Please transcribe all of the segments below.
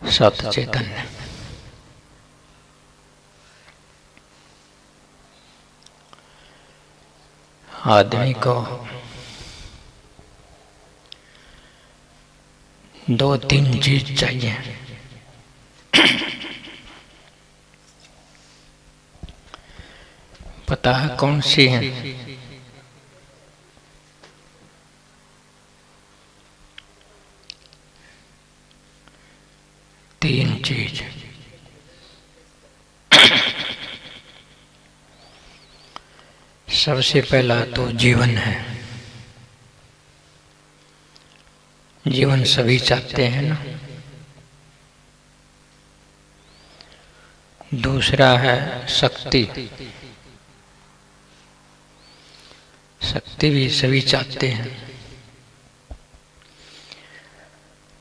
सत चैतन्य। आदमी को दो तीन चीज चाहिए। पता है कौन सी है? तीन चीज। सबसे पहला तो जीवन है। जीवन सभी चाहते हैं ना। दूसरा है शक्ति। शक्ति भी सभी चाहते हैं।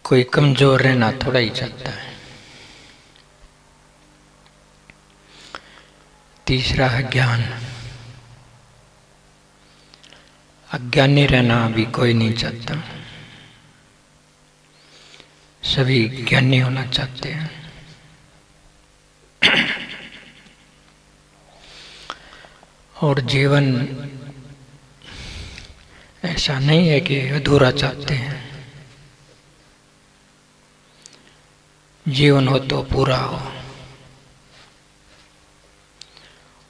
कोई कमजोर रहना थोड़ा ही चाहता है। तीसरा है ज्ञान। अज्ञानी रहना भी कोई नहीं चाहता। सभी ज्ञानी होना चाहते हैं। और जीवन ऐसा नहीं है कि अधूरा चाहते हैं। जीवन हो तो पूरा हो,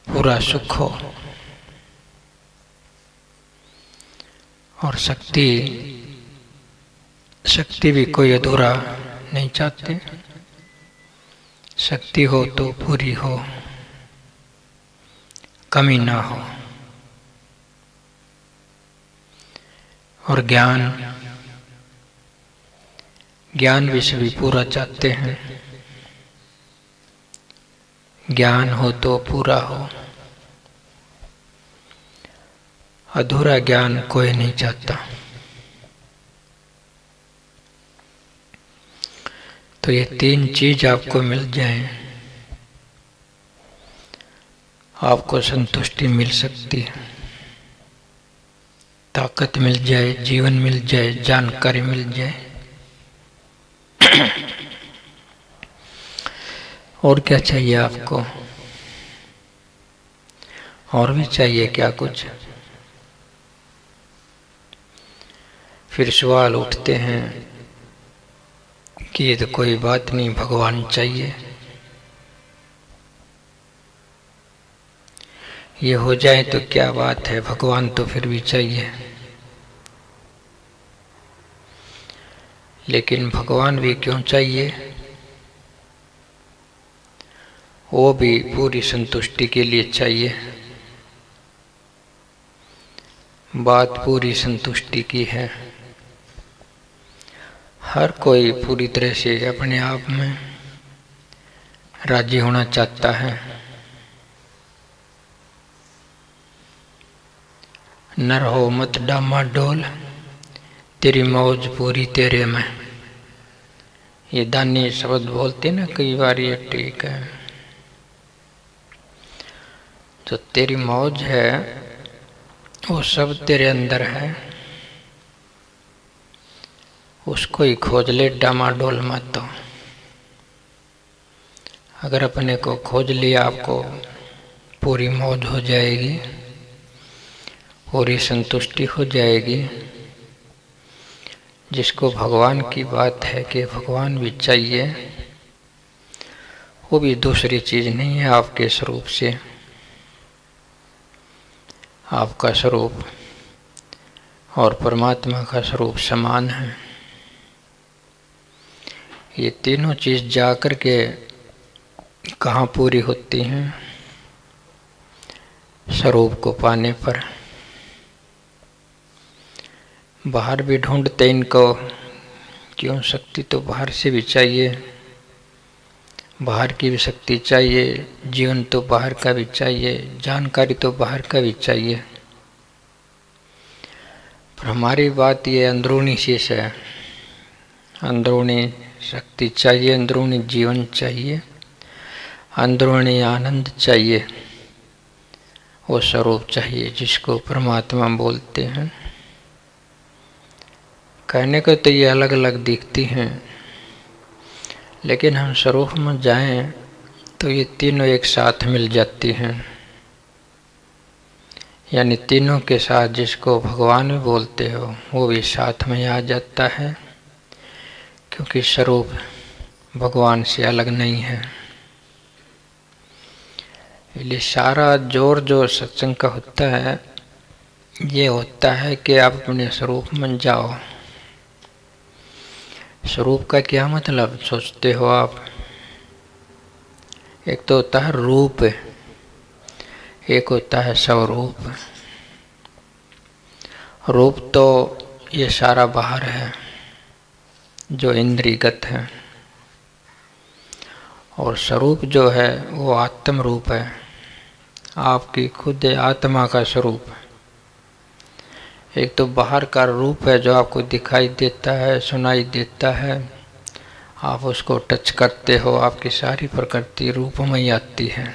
पूरा सुख हो। और शक्ति भी कोई अधूरा नहीं चाहते। शक्ति हो तो पूरी हो, कमी ना हो। और ज्ञान भी सभी पूरा चाहते हैं। ज्ञान हो तो पूरा हो, अधूरा ज्ञान कोई नहीं चाहता। तो ये तीन चीज आपको मिल जाए, आपको संतुष्टि मिल सकती है। ताकत मिल जाए, जीवन मिल जाए, जानकारी मिल जाए। और क्या चाहिए आपको? और भी चाहिए क्या कुछ? फिर सवाल उठते हैं कि ये तो कोई बात नहीं, भगवान चाहिए। ये हो जाए तो क्या बात है, भगवान तो फिर भी चाहिए। लेकिन भगवान भी क्यों चाहिए? वो भी पूरी संतुष्टि के लिए चाहिए। बात पूरी संतुष्टि की है। हर कोई पूरी तरह से अपने आप में राजी होना चाहता है। नर हो मत डामा डोल, तेरी मौज पूरी तेरे में। ये दानी शब्द बोलते ना कई बार, ये ठीक है। जो तेरी मौज है वो सब तेरे अंदर है। उसको ही खोज ले, डामाडोल मत हो। अगर अपने को खोज लिया, आपको पूरी मौज हो जाएगी, पूरी संतुष्टि हो जाएगी। जिसको भगवान की बात है कि भगवान भी चाहिए, वो भी दूसरी चीज नहीं है, आपके स्वरूप से। आपका स्वरूप और परमात्मा का स्वरूप समान है। ये तीनों चीज जाकर के कहाँ पूरी होती हैं? स्वरूप को पाने पर। बाहर भी ढूंढते इनको, क्यों? शक्ति तो बाहर से भी चाहिए, बाहर की भी शक्ति चाहिए, जीवन तो बाहर का भी चाहिए, जानकारी तो बाहर का भी चाहिए। पर हमारी बात ये अंदरूनी चीज है। अंदरूनी शक्ति चाहिए, अंदरूनी जीवन चाहिए, अंदरूनी आनंद चाहिए। वो स्वरूप चाहिए जिसको परमात्मा बोलते हैं। कहने को तो ये अलग अलग दिखती हैं, लेकिन हम स्वरूप में जाएं तो ये तीनों एक साथ मिल जाती हैं। यानी तीनों के साथ जिसको भगवान भी बोलते हो वो भी साथ में आ जाता है, क्योंकि स्वरूप भगवान से अलग नहीं है। इसलिए सारा जोर जो सत्संग का होता है ये होता है कि आप अपने स्वरूप में जाओ। स्वरूप का क्या मतलब सोचते हो आप? एक तो होता है रूप, एक होता है स्वरूप। रूप तो ये सारा बाहर है जो इंद्रियगत है, और स्वरूप जो है वो आत्म रूप है, आपकी खुद आत्मा का स्वरूप। एक तो बाहर का रूप है जो आपको दिखाई देता है, सुनाई देता है, आप उसको टच करते हो, आपकी सारी प्रकृति रूप में ही आती है।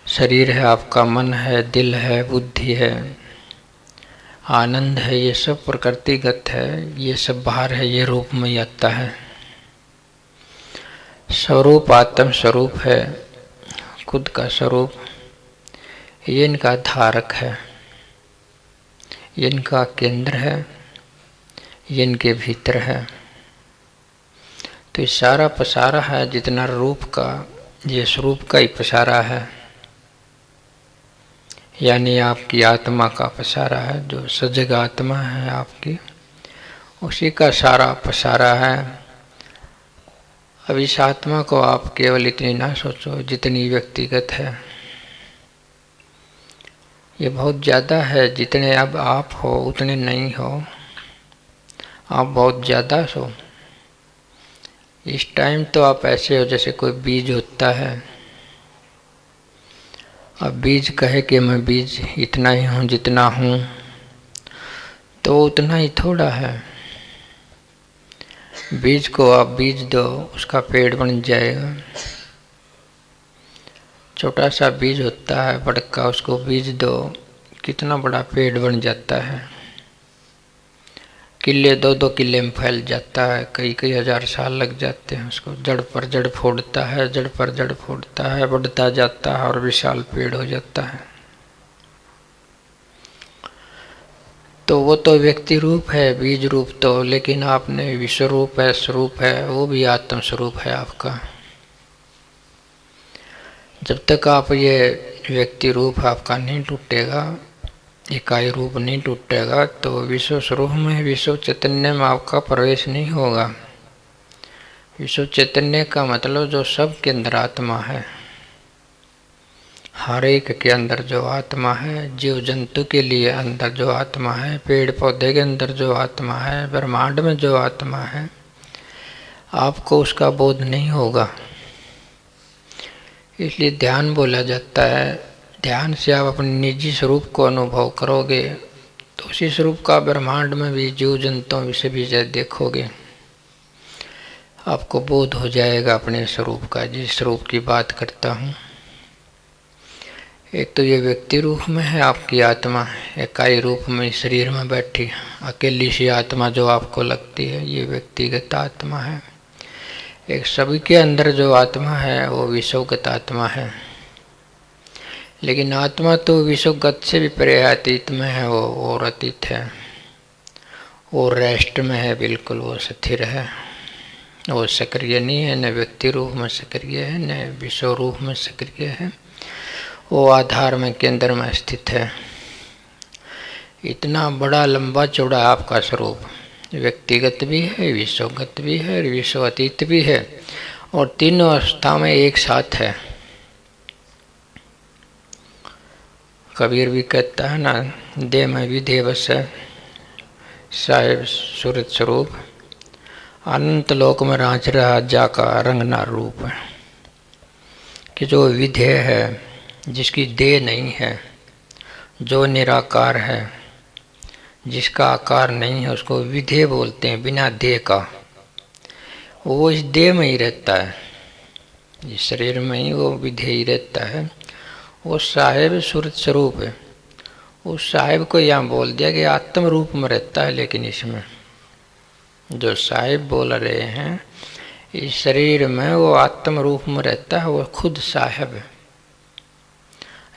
शरीर है आपका, मन है, दिल है, बुद्धि है, आनंद है, ये सब प्रकृतिगत है, ये सब बाहर है, ये रूप में ही आता है। स्वरूप आत्म स्वरूप है, खुद का स्वरूप, ये इनका धारक है, ये इनका केंद्र है, ये इनके भीतर है। तो ये सारा पसारा है जितना रूप का, ये स्वरूप का ही पसारा है। यानी आपकी आत्मा का पसारा है, जो सजग आत्मा है आपकी, उसी का सारा पसारा है। अब इस आत्मा को आप केवल इतनी ना सोचो जितनी व्यक्तिगत है। ये बहुत ज़्यादा है, जितने अब आप हो उतने नहीं हो, आप बहुत ज़्यादा हो। इस टाइम तो आप ऐसे हो जैसे कोई बीज होता है। अब बीज कहे कि मैं बीज इतना ही हूँ जितना हूँ, तो उतना ही थोड़ा है। बीज को आप बीज दो, उसका पेड़ बन जाएगा। छोटा सा बीज होता है बड़का, उसको बीज दो, कितना बड़ा पेड़ बन जाता है। किले 2-2 किले में फैल जाता है, कई कई हजार साल लग जाते हैं उसको। जड़ पर जड़ फोड़ता है, जड़ पर जड़ फोड़ता है, बढ़ता जाता है और विशाल पेड़ हो जाता है। तो वो तो व्यक्ति रूप है, बीज रूप तो, लेकिन आपने विश्व रूप है, स्वरूप है, वो भी आत्म स्वरूप है आपका। जब तक आप ये व्यक्ति रूप आपका नहीं टूटेगा, इकाई रूप नहीं टूटेगा, तो विश्व स्वरूप में, विश्व चैतन्य में आपका प्रवेश नहीं होगा। विश्व चैतन्य का मतलब जो सब के अंदर आत्मा है, हर एक के अंदर जो आत्मा है, जीव जंतु के लिए अंदर जो आत्मा है, पेड़ पौधे के अंदर जो आत्मा है, ब्रह्मांड में जो आत्मा है, आपको उसका बोध नहीं होगा। इसलिए ध्यान बोला जाता है। ध्यान से आप अपने निजी स्वरूप को अनुभव करोगे तो उसी स्वरूप का ब्रह्मांड में भी जीव जंतुओं से भी देखोगे, आपको बोध हो जाएगा अपने स्वरूप का, जिस स्वरूप की बात करता हूँ। एक तो ये व्यक्ति रूप में है आपकी आत्मा, इकाई रूप में शरीर में बैठी अकेली सी आत्मा जो आपको लगती है, ये व्यक्तिगत आत्मा है। एक सभी के अंदर जो आत्मा है वो विश्वगत आत्मा है। लेकिन आत्मा तो विश्वगत से भी परे अतीत में है, वो और अतीत है, वो रेस्ट में है, बिल्कुल वो स्थिर है, वो सक्रिय नहीं है, न व्यक्ति रूप में सक्रिय है, न विश्व रूप में सक्रिय है, वो आधार में केंद्र में स्थित है। इतना बड़ा लंबा चौड़ा आपका स्वरूप, व्यक्तिगत भी है, विश्वगत भी है, विश्व अतीत भी है, और तीनों अवस्था में एक साथ है। कबीर भी कहता है ना, देह में विधे बस साहेब सूरत स्वरूप, अनंत लोक में रांच रहा जाका रंग ना रूप। कि जो विधेय है, जिसकी देह नहीं है, जो निराकार है, जिसका आकार नहीं है, उसको विधेय बोलते हैं, बिना देह का। वो इस देह में ही रहता है, इस शरीर में ही वो विधेय ही रहता है। वो साहेब सूरत स्वरूप है। उस साहेब को यहाँ बोल दिया कि आत्म रूप में रहता है, लेकिन इसमें जो साहिब बोल रहे हैं, इस शरीर में वो आत्म रूप में रहता है, वो खुद साहिब है।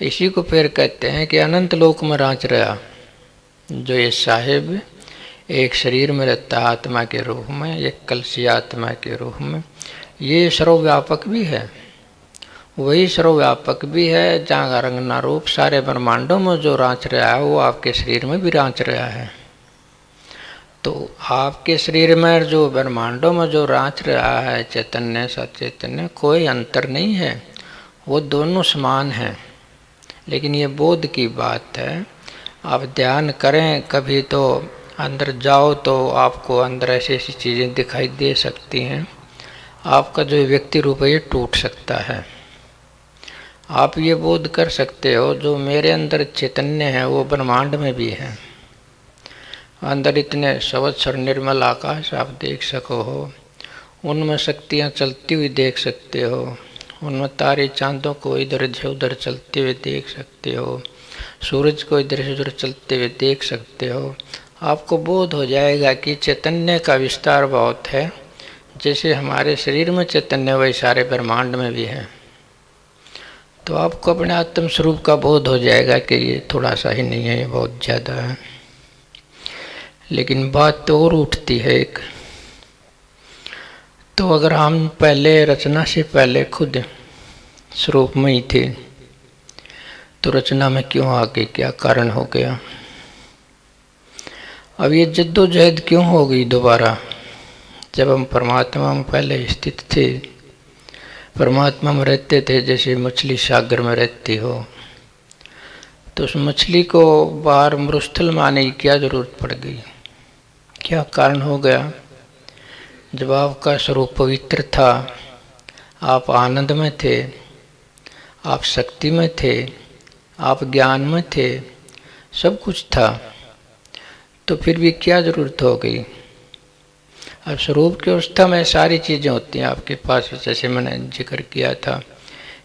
इसी को फिर कहते हैं कि अनंत लोक में राज रहा। जो ये साहिब एक शरीर में रहता है आत्मा के रूप में, एक कलसी आत्मा के रूप में, ये सर्वव्यापक भी है। वही सर्वव्यापक भी है जहाँ रंगना रूप सारे ब्रह्मांडों में जो रांच रहा है वो आपके शरीर में भी रांच रहा है। तो आपके शरीर में जो ब्रह्मांडों में जो रांच रहा है चैतन्य सचैतन्य, कोई अंतर नहीं है, वो दोनों समान हैं। लेकिन ये बोध की बात है। आप ध्यान करें कभी तो अंदर जाओ तो आपको अंदर ऐसी ऐसी चीज़ें दिखाई दे सकती हैं। आपका जो व्यक्ति रूप है ये टूट सकता है। आप ये बोध कर सकते हो जो मेरे अंदर चैतन्य है वो ब्रह्मांड में भी है। अंदर इतने संवत्सर निर्मल आकाश आप देख सको हो, उनमें शक्तियाँ चलती हुई देख सकते हो, उनमें तारे चांदों को इधर से उधर चलते हुए देख सकते हो, सूरज को इधर से उधर चलते हुए देख सकते हो। आपको बोध हो जाएगा कि चैतन्य का विस्तार बहुत है। जैसे हमारे शरीर में चैतन्य वही सारे ब्रह्मांड में भी है। तो आपको अपने आत्म स्वरूप का बोध हो जाएगा कि ये थोड़ा सा ही नहीं है, ये बहुत ज़्यादा है। लेकिन बात तो और उठती है एक, तो अगर हम पहले रचना से पहले खुद स्वरूप में ही थे तो रचना में क्यों आगे, क्या कारण हो गया? अब ये जद्दोजहद क्यों हो गई दोबारा? जब हम परमात्मा में पहले स्थित थे, परमात्मा में रहते थे, जैसे मछली सागर में रहती हो, तो उस मछली को बाहर मरुस्थल में आने की क्या जरूरत पड़ गई? क्या कारण हो गया? जब आपका स्वरूप पवित्र था, आप आनंद में थे, आप शक्ति में थे, आप ज्ञान में थे, सब कुछ था, तो फिर भी क्या जरूरत हो गई? अब स्वरूप की अवस्था में सारी चीज़ें होती हैं आपके पास। जैसे मैंने जिक्र किया था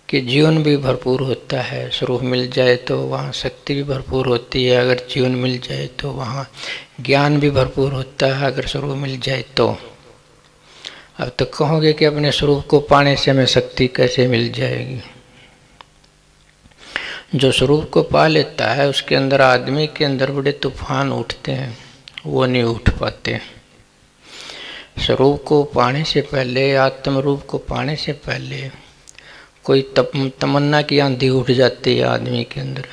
कि जीवन भी भरपूर होता है, स्वरूप मिल जाए तो वहाँ शक्ति भी भरपूर होती है, अगर जीवन मिल जाए तो वहाँ ज्ञान भी भरपूर होता है, अगर स्वरूप मिल जाए तो। अब तो कहोगे कि अपने स्वरूप को पाने से हमें शक्ति कैसे मिल जाएगी? जो स्वरूप को पा लेता है उसके अंदर, आदमी के अंदर बड़े तूफान उठते हैं, वो नहीं उठ पाते। स्वरूप को पाने से पहले, आत्म रूप को पाने से पहले कोई तमन्ना की आंधी उठ जाती है आदमी के अंदर,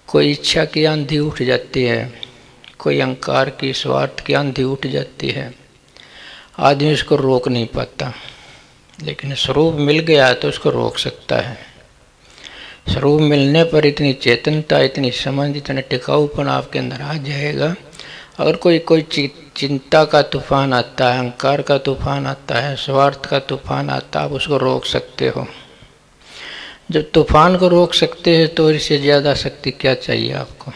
कोई इच्छा की आंधी उठ जाती है, कोई अहंकार की, स्वार्थ की आंधी उठ जाती है। आदमी उसको रोक नहीं पाता। लेकिन स्वरूप मिल गया तो उसको रोक सकता है। स्वरूप मिलने पर इतनी चेतनता, इतनी समझ, इतना टिकाऊपन आपके अंदर आ जाएगा। अगर कोई चिंता का तूफान आता है, अहंकार का तूफान आता है, स्वार्थ का तूफान आता है, आप उसको रोक सकते हो। जब तूफान को रोक सकते हैं तो इससे ज़्यादा शक्ति क्या चाहिए आपको?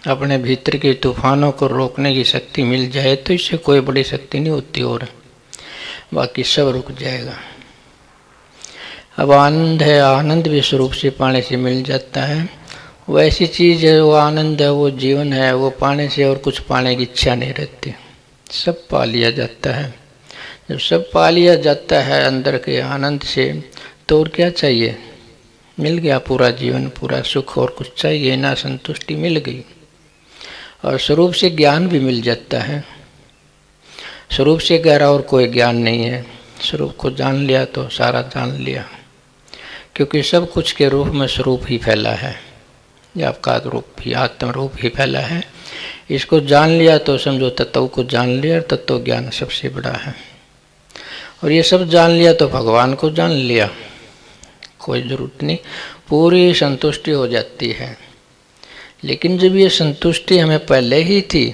अपने भीतर के तूफानों को रोकने की शक्ति मिल जाए तो इससे कोई बड़ी शक्ति नहीं होती, और बाकी सब रुक जाएगा। अब आनंद है, आनंद भी स्वरूप से पाने से मिल जाता है। वो ऐसी चीज़ है, वो आनंद है, वो जीवन है, वो पाने से और कुछ पाने की इच्छा नहीं रहती, सब पा लिया जाता है। जब सब पा लिया जाता है अंदर के आनंद से, तो और क्या चाहिए? मिल गया पूरा जीवन, पूरा सुख, और कुछ चाहिए ना, संतुष्टि मिल गई। और स्वरूप से ज्ञान भी मिल जाता है। स्वरूप से गहरा और कोई ज्ञान नहीं है। स्वरूप को जान लिया तो सारा जान लिया, क्योंकि सब कुछ के रूप में स्वरूप ही फैला है, या आपका रूप ही, आत्म रूप ही फैला है। इसको जान लिया तो समझो तत्व को जान लिया, तत्व ज्ञान सबसे बड़ा है। और ये सब जान लिया तो भगवान को जान लिया, कोई जरूरत नहीं, पूरी संतुष्टि हो जाती है। लेकिन जब ये संतुष्टि हमें पहले ही थी,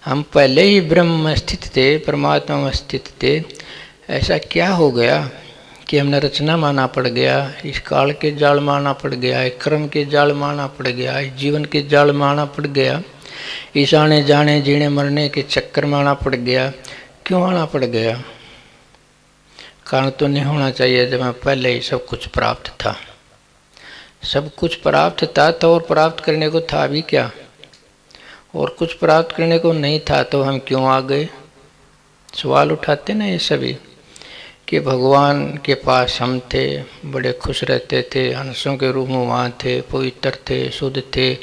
हम पहले ही ब्रह्म में स्थित थे, परमात्मा में स्थित थे, ऐसा क्या हो गया कि हमने रचना माना पड़ गया, इस काल के जाल माना पड़ गया, इस कर्म के जाल माना पड़ गया, इस जीवन के जाल माना पड़ गया, इस आने जाने जीने मरने के चक्कर माना पड़ गया? क्यों आना पड़ गया? कारण तो नहीं होना चाहिए जब हमें पहले ही सब कुछ प्राप्त था। सब कुछ प्राप्त था तो और प्राप्त करने को था भी क्या? और कुछ प्राप्त करने को नहीं था तो हम क्यों आ गए? सवाल उठाते ना ये सभी कि भगवान के पास हम थे, बड़े खुश रहते थे, अंशों के रूप में वहाँ थे, पवित्र थे, शुद्ध थे,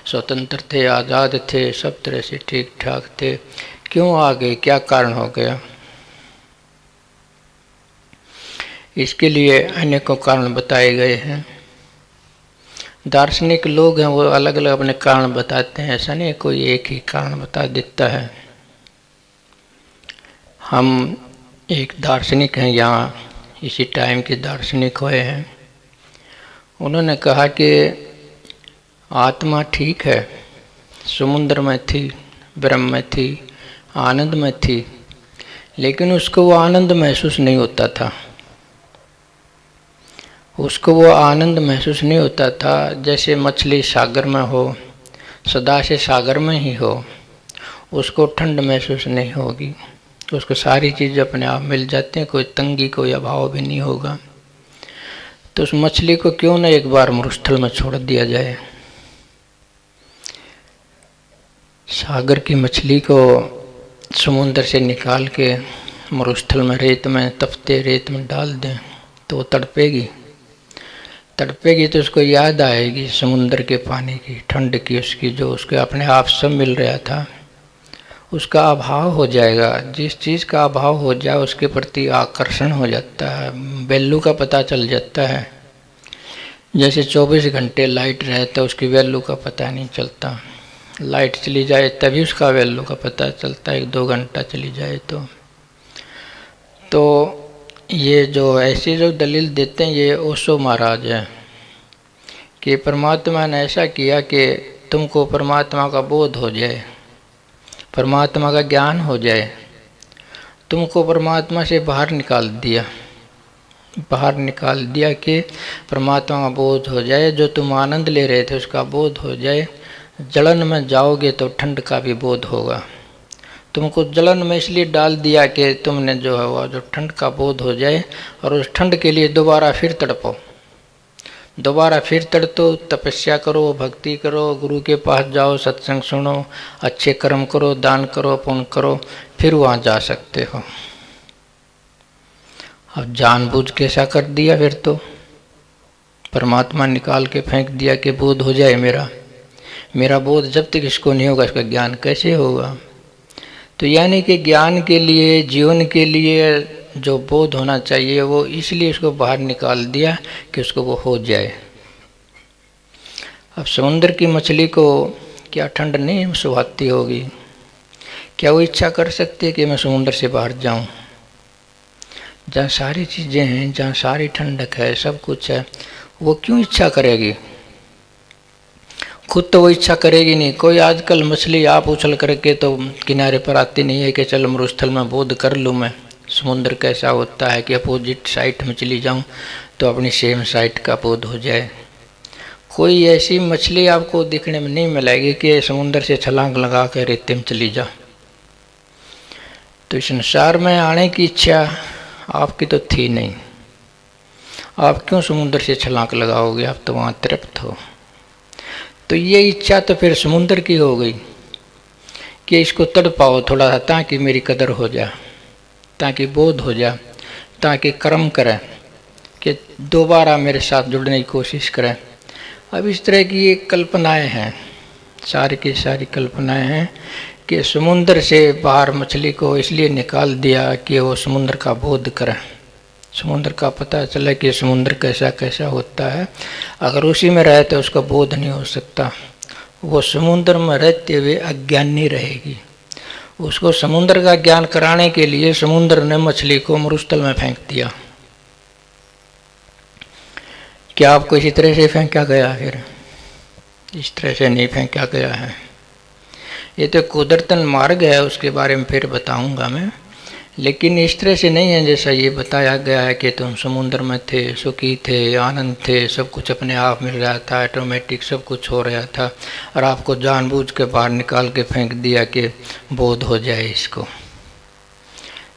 स्वतंत्र थे, आज़ाद थे, सब तरह से ठीक ठाक थे, क्यों आ गए? क्या कारण हो गया? इसके लिए अनेकों कारण बताए गए हैं। दार्शनिक लोग हैं, वो अलग अलग अपने कारण बताते हैं, ऐसा नहीं कोई एक ही कारण बता देता है। हम एक दार्शनिक हैं यहाँ, इसी टाइम के दार्शनिक हुए हैं। उन्होंने कहा कि आत्मा ठीक है, समुद्र में थी, ब्रह्म में थी, आनंद में थी, लेकिन उसको वो आनंद महसूस नहीं होता था। उसको वो आनंद महसूस नहीं होता था जैसे मछली सागर में हो, सदा से सागर में ही हो, उसको ठंड महसूस नहीं होगी, उसको सारी चीज़ अपने आप मिल जाती हैं, कोई तंगी कोई अभाव भी नहीं होगा। तो उस मछली को क्यों न एक बार मरुस्थल में छोड़ दिया जाए। सागर की मछली को समुद्र से निकाल के मरुस्थल में रेत में, तपते रेत में डाल दें तो वो तड़पेगी तो उसको याद आएगी समुद्र के पानी की, ठंड की, उसकी जो उसके अपने आप सब मिल रहा था, उसका अभाव हो जाएगा। जिस चीज़ का अभाव हो जाए उसके प्रति आकर्षण हो जाता है, वैल्यू का पता चल जाता है। जैसे 24 घंटे लाइट रहे तो उसकी वैल्यू का पता नहीं चलता, लाइट चली जाए तभी उसका वैल्यू का पता चलता है, 1-2 घंटा चली जाए तो ये जो ऐसी जो दलील देते हैं ये ओशो महाराज है कि परमात्मा ने ऐसा किया कि तुमको परमात्मा का बोध हो जाए, परमात्मा का ज्ञान हो जाए, तुमको परमात्मा से बाहर निकाल दिया कि परमात्मा का बोध हो जाए, जो तुम आनंद ले रहे थे उसका बोध हो जाए। जलन में जाओगे तो ठंड का भी बोध होगा। तुमको जलन में इसलिए डाल दिया कि तुमने जो है वो जो ठंड का बोध हो जाए, और उस ठंड के लिए दोबारा फिर तड़पो, दोबारा फिर तड़पो, तपस्या करो, भक्ति करो, गुरु के पास जाओ, सत्संग सुनो, अच्छे कर्म करो, दान करो, पुण्य करो, फिर वहाँ जा सकते हो। अब जानबूझ के ऐसा कर दिया, फिर तो परमात्मा निकाल के फेंक दिया कि बोध हो जाए मेरा बोध जब तक इसको नहीं होगा इसका ज्ञान कैसे होगा। तो यानी कि ज्ञान के लिए, जीवन के लिए जो बोध होना चाहिए वो इसलिए उसको बाहर निकाल दिया कि उसको वो हो जाए। अब समुद्र की मछली को क्या ठंड नहीं सुहाती होगी? क्या वो इच्छा कर सकती है कि मैं समुद्र से बाहर जाऊं? जहाँ सारी चीज़ें हैं, जहाँ सारी ठंडक है, सब कुछ है, वो क्यों इच्छा करेगी? खुद तो वो इच्छा करेगी नहीं। कोई आजकल मछली आप उछल करके तो किनारे पर आती नहीं है कि चल मरुस्थल में बोध कर लूँ मैं, समुद्र कैसा होता है, कि अपोजिट साइड में चली जाऊँ तो अपनी सेम साइड का बोध हो जाए। कोई ऐसी मछली आपको दिखने में नहीं मिलेगी कि समुद्र से छलांग लगा कर रेते में चली जा। तो इस संसार में आने की इच्छा आपकी तो थी नहीं, आप क्यों समुद्र से छलांग लगाओगे? आप तो वहाँ तृप्त हो। तो ये इच्छा तो फिर समुद्र की हो गई कि इसको तड़पाओ थोड़ा सा ताकि मेरी कदर हो जाए, ताकि बोध हो जाए, ताकि कर्म करें, कि दोबारा मेरे साथ जुड़ने की कोशिश करें। अब इस तरह की ये कल्पनाएं हैं, सारी की सारी कल्पनाएं हैं कि समुद्र से बाहर मछली को इसलिए निकाल दिया कि वो समुद्र का बोध करें, समुद्र का पता चले कि समुद्र कैसा कैसा होता है। अगर उसी में रहे तो उसका बोध नहीं हो सकता, वो समुद्र में रहते हुए अज्ञानी रहेगी। उसको समुद्र का ज्ञान कराने के लिए समुद्र ने मछली को मरुस्थल में फेंक दिया। क्या आपको इसी तरह से फेंका गया? फिर इस तरह से नहीं फेंका गया है। ये तो कुदरतन मार्ग है, उसके बारे में फिर बताऊंगा मैं, लेकिन इस तरह से नहीं है जैसा ये बताया गया है कि तुम समुद्र में थे, सुखी थे, आनंद थे, सब कुछ अपने आप मिल रहा था, ऑटोमेटिक सब कुछ हो रहा था, और आपको जानबूझ के बाहर निकाल के फेंक दिया कि बोध हो जाए इसको।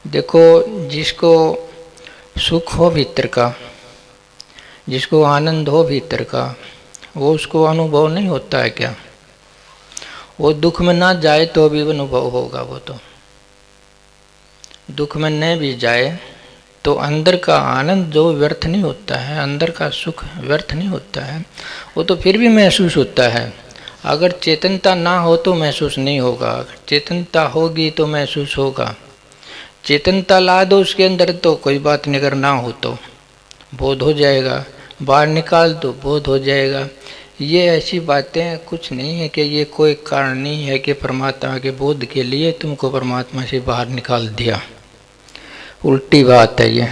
देखो, जिसको सुख हो भीतर का, जिसको आनंद हो भीतर का, वो उसको अनुभव नहीं होता है क्या? वो दुख में ना जाए तो भी अनुभव होगा। वो तो दुख में न भी जाए तो अंदर का आनंद जो व्यर्थ नहीं होता है, अंदर का सुख व्यर्थ नहीं होता है, वो तो फिर भी महसूस होता है। अगर चेतनता ना हो तो महसूस नहीं होगा, अगर चेतनता होगी तो महसूस होगा। चेतनता ला दो उसके अंदर तो कोई बात नहीं, अगर ना हो तो बोध हो जाएगा, बाहर निकाल दो बोध हो जाएगा। ये ऐसी बातें कुछ नहीं है कि ये कोई कारण नहीं है कि परमात्मा के बोध के लिए तुमको परमात्मा से बाहर निकाल दिया, उल्टी बात है ये।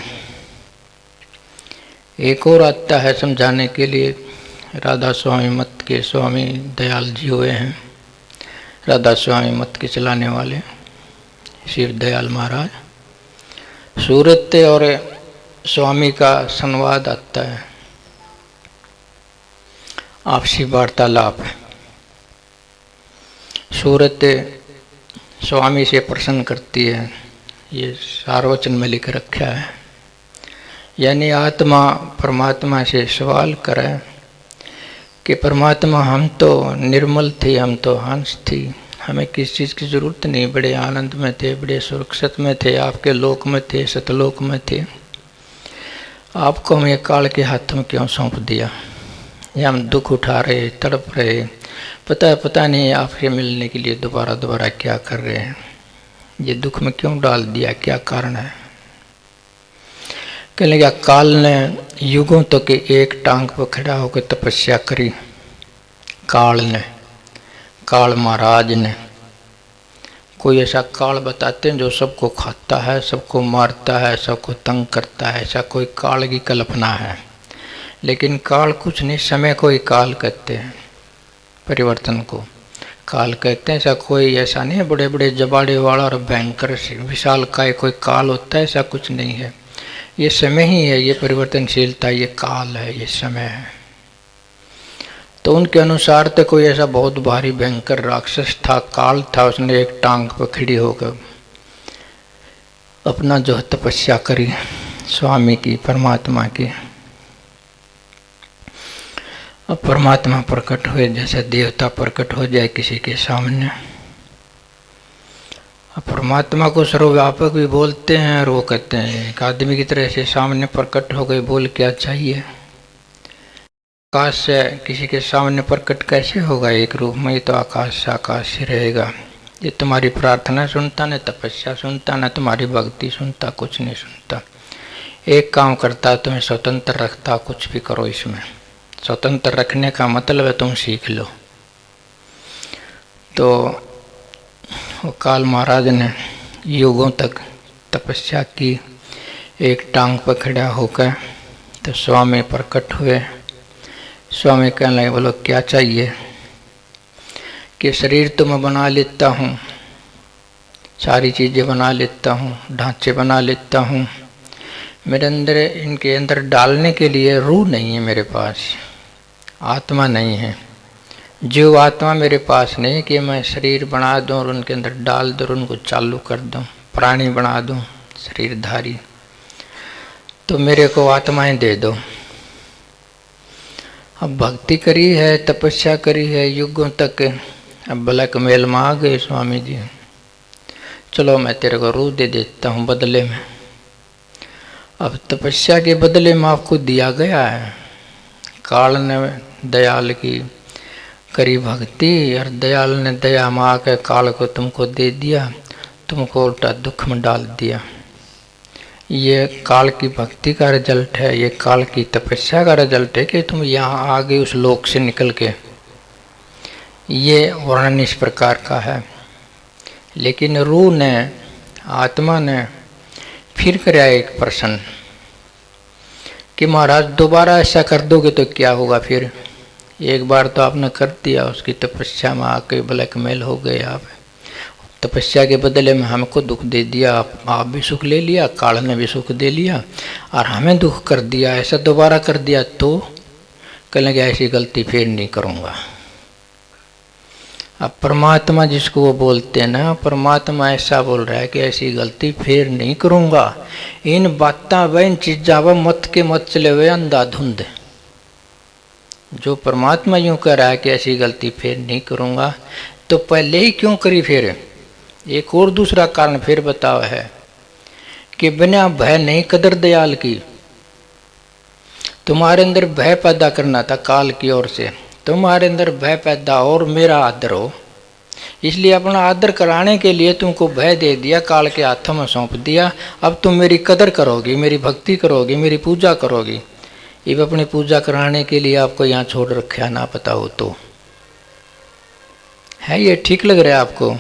एक और आता है समझाने के लिए, राधा स्वामी मत के स्वामी दयाल जी हुए हैं, राधा स्वामी मत के चलाने वाले शिव दयाल महाराज। सूरत और स्वामी का संवाद आता है, आपसी वार्तालाप। सूरत स्वामी से प्रश्न करती है, ये सारवचन में लिख रखा है, यानी आत्मा परमात्मा से सवाल करे कि परमात्मा हम तो निर्मल थे, हम तो हंस थी, हमें किस चीज़ की ज़रूरत नहीं, बड़े आनंद में थे, बड़े सुरक्षित में थे, आपके लोक में थे, सतलोक में थे, आपको हमें काल के हाथ में क्यों सौंप दिया? ये हम दुख उठा रहे, तड़प रहे, पता नहीं आपसे मिलने के लिए दोबारा क्या कर रहे हैं, ये दुख में क्यों डाल दिया, क्या कारण है? कहने लगा काल ने युगों तक एक टांग पर खड़ा होकर तपस्या करी। काल ने, काल महाराज ने, कोई ऐसा काल बताते हैं जो सबको खाता है, सबको मारता है, सबको तंग करता है, ऐसा कोई काल की कल्पना है। लेकिन काल कुछ नहीं, समय को ही काल कहते हैं, परिवर्तन को काल कहते हैं। ऐसा कोई ऐसा नहीं है बड़े बड़े जबाड़े वाला और भयंकर विशाल काय कोई काल होता है, ऐसा कुछ नहीं है। ये समय ही है, ये परिवर्तनशीलता, ये काल है, ये समय है। तो उनके अनुसार तो कोई ऐसा बहुत भारी भयंकर राक्षस था, काल था, उसने एक टांग पर खड़ी होकर अपना जो तपस्या करी स्वामी की, परमात्मा की। अब परमात्मा प्रकट हुए, जैसे देवता प्रकट हो जाए किसी के सामने। अब परमात्मा को सर्वव्यापक भी बोलते हैं और वो कहते हैं एक आदमी की तरह से सामने प्रकट हो गए, बोल क्या चाहिए? आकाश से किसी के सामने प्रकट कैसे होगा एक रूप में? ये तो आकाश से आकाश ही रहेगा। ये तुम्हारी प्रार्थना सुनता, न तपस्या सुनता, न तुम्हारी भक्ति सुनता, कुछ नहीं सुनता। एक काम करता, तुम्हें स्वतंत्र रखता, कुछ भी करो। इसमें स्वतंत्र रखने का मतलब है तुम सीख लो। तो वो काल महाराज ने युगों तक तपस्या की, एक टांग पर खड़ा होकर। तो स्वामी प्रकट हुए। स्वामी कहने लगे बोलो क्या चाहिए? कि शरीर तो मैं बना लेता हूँ, सारी चीज़ें बना लेता हूँ, ढांचे बना लेता हूँ, मेरे अंदर इनके अंदर डालने के लिए रूह नहीं है मेरे पास, आत्मा नहीं है। जीव आत्मा मेरे पास नहीं कि मैं शरीर बना दूं और उनके अंदर डाल दूं, उनको चालू कर दूं, प्राणी बना दूं, शरीरधारी। तो मेरे को आत्माएं दे दो। अब भक्ति करी है, तपस्या करी है युगों तक, अब ब्लैक मेल में आ गए स्वामी जी, चलो मैं तेरे को रूह दे देता हूँ बदले में। अब तपस्या के बदले में आपको दिया गया है। काल ने दयाल की करी भक्ति और दयाल ने दया में आकर काल को तुमको दे दिया, तुमको उल्टा दुख में डाल दिया। ये काल की भक्ति का रिजल्ट है, ये काल की तपस्या का रिजल्ट है कि तुम यहाँ आ गए उस लोक से निकल के। ये वर्णन इस प्रकार का है। लेकिन रूह ने, आत्मा ने फिर कराया एक प्रश्न कि महाराज दोबारा ऐसा कर दोगे तो क्या होगा? फिर एक बार तो आपने कर दिया, उसकी तपस्या में आके ब्लैकमेल हो गए आप, तपस्या के बदले में हमको दुख दे दिया, आप भी सुख ले लिया, काल ने भी सुख दे लिया और हमें दुख कर दिया। ऐसा दोबारा कर दिया तो कहने लगे ऐसी गलती फिर नहीं करूँगा। अब परमात्मा जिसको वो बोलते हैं ना, परमात्मा ऐसा बोल रहा है कि ऐसी गलती फिर नहीं करूँगा। इन बातें व इन चीज़ा व मत के मत चले हुए अंधाधुंध। जो परमात्मा यूँ कह रहा है कि ऐसी गलती फिर नहीं करूँगा, तो पहले ही क्यों करी? फिर एक और दूसरा कारण फिर बताओ है कि बिना भय नहीं कदर दयाल की। तुम्हारे अंदर भय पैदा करना था काल की ओर से, तुम्हारे अंदर भय पैदा और मेरा आदर हो, इसलिए अपना आदर कराने के लिए तुमको भय दे दिया, काल के हाथों में सौंप दिया। अब तुम मेरी कदर करोगी, मेरी भक्ति करोगी, मेरी पूजा करोगी। अब अपनी पूजा कराने के लिए आपको यहाँ छोड़ रखा ना पता हो तो है ये ठीक लग रहा है आपको?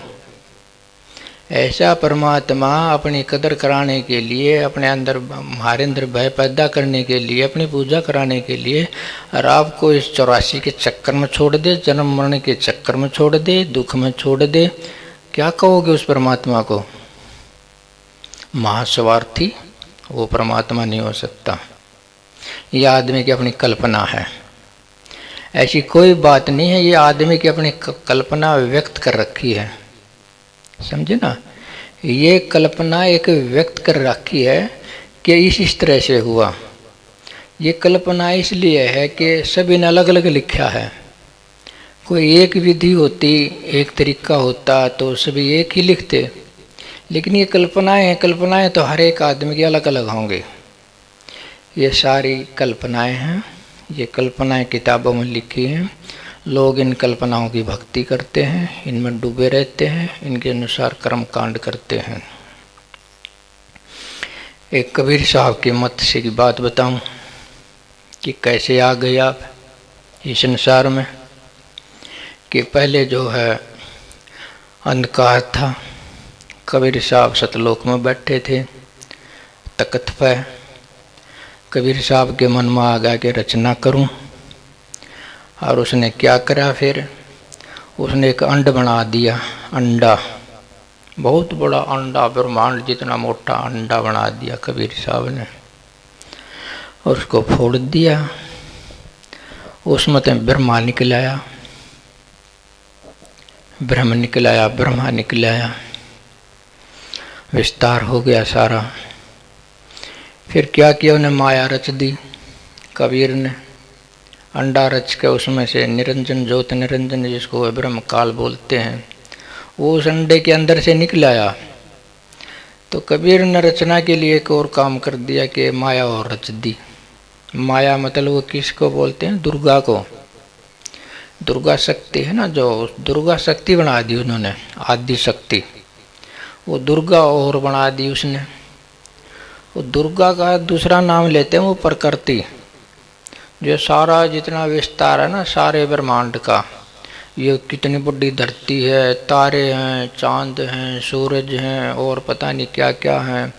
ऐसा परमात्मा अपनी कदर कराने के लिए, अपने अंदर हमारे अंदर भय पैदा करने के लिए, अपनी पूजा कराने के लिए और आपको इस 84 के चक्कर में छोड़ दे, जन्म मरण के चक्कर में छोड़ दे, दुख में छोड़ दे, क्या कहोगे उस परमात्मा को? महास्वार्थी वो परमात्मा नहीं हो सकता। यह आदमी की अपनी कल्पना है, ऐसी कोई बात नहीं है। ये आदमी की अपनी कल्पना व्यक्त कर रखी है, समझे ना? ये कल्पना एक व्यक्त कर रखी है कि इस तरह से हुआ। ये कल्पना इसलिए है कि सभी ने अलग अलग लिखा है। कोई एक विधि होती, एक तरीका होता तो सभी एक ही लिखते, लेकिन ये कल्पनाएं हैं। कल्पनाएं तो हर एक आदमी की अलग अलग होंगे। ये सारी कल्पनाएं हैं, ये कल्पनाएं किताबों में लिखी हैं। लोग इन कल्पनाओं की भक्ति करते हैं, इनमें डूबे रहते हैं, इनके अनुसार कर्म कांड करते हैं। एक कबीर साहब के मत से की बात बताऊं कि कैसे आ गए आप इस संसार में। कि पहले जो है अंधकार था, कबीर साहब सतलोक में बैठे थे तख्त पर। कबीर साहब के मन में आ गया कि रचना करूं, और उसने क्या करा? फिर उसने एक अंड बना दिया। अंडा, बहुत बड़ा अंडा, ब्रह्मांड जितना मोटा अंडा बना दिया कबीर साहब ने। और उसको फोड़ दिया, उसमें तो ब्रह्मा निकल आया, ब्रह्म निकल आया, ब्रह्मा निकल आया, विस्तार हो गया सारा। फिर क्या किया? उन्हें माया रच दी कबीर ने। अंडा रच के उसमें से निरंजन ज्योत, निरंजन जिसको ब्रह्म काल बोलते हैं, वो उस अंडे के अंदर से निकल आया। तो कबीर ने रचना के लिए एक और काम कर दिया कि माया और रच दी। माया मतलब वो किसको बोलते हैं? दुर्गा को। दुर्गा शक्ति है ना, जो दुर्गा शक्ति बना दी उन्होंने, आदि शक्ति। वो दुर्गा और बना दी उसने। वो दुर्गा का दूसरा नाम लेते हैं वो प्रकृति। जो सारा जितना विस्तार है ना सारे ब्रह्मांड का, ये कितनी बड़ी धरती है, तारे हैं, चांद हैं, सूरज हैं, और पता नहीं क्या क्या हैं,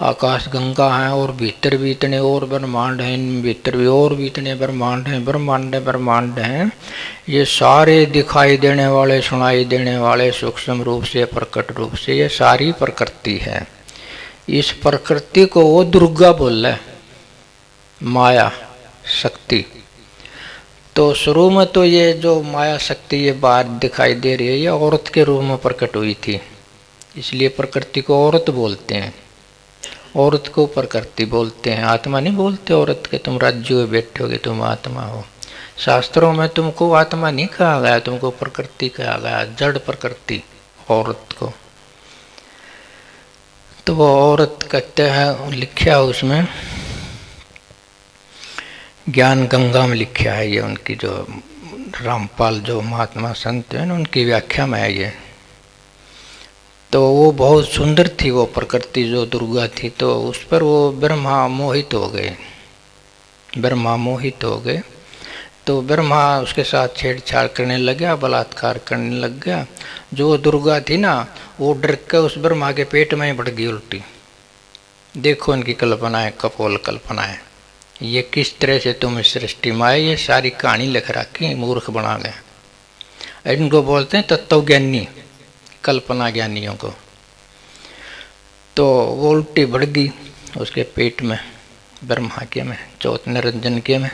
आकाश गंगा हैं, और भीतर भी इतने और ब्रह्मांड हैं, इन भीतर भी और भी इतने ब्रह्मांड हैं, ब्रह्मांड ब्रह्मांड हैं। ये सारे दिखाई देने वाले, सुनाई देने वाले, सूक्ष्म रूप से, प्रकट रूप से, ये सारी प्रकृति है। इस प्रकृति को वो दुर्गा बोल रहा है, माया शक्ति। तो शुरू में तो ये जो माया शक्ति ये बाहर दिखाई दे रही है, ये औरत के रूप में प्रकट हुई थी, इसलिए प्रकृति को औरत बोलते हैं। औरत को प्रकृति बोलते हैं, आत्मा नहीं बोलते औरत के। तुम राज्य में बैठोगे तुम आत्मा हो। शास्त्रों में तुमको आत्मा नहीं कहा गया, तुमको प्रकृति कहा गया, जड़ प्रकृति औरत को। तो वो औरत कहते हैं, लिखा है उसमें ज्ञान गंगा में लिखा है, ये उनकी जो रामपाल जो महात्मा संत हैं उनकी व्याख्या में है ये। तो वो बहुत सुंदर थी वो प्रकृति जो दुर्गा थी, तो उस पर वो ब्रह्मा मोहित हो गए। ब्रह्मा मोहित हो गए तो ब्रह्मा उसके साथ छेड़छाड़ करने लग गया, बलात्कार करने लग गया। जो दुर्गा थी ना वो डर के उस ब्रह्मा के पेट में ही बढ़ गई उल्टी। देखो इनकी कल्पनाएं, कपोल कल्पनाएं। ये किस तरह से तुम इस सृष्टि में आए, ये सारी कहानी लिख रखी, मूर्ख बना गए। इनको बोलते हैं तत्वज्ञानी, कल्पना ज्ञानियों को। तो वो उल्टी बढ़ गई उसके पेट में, ब्रह्मा के में, ज्योत निरंजन के में।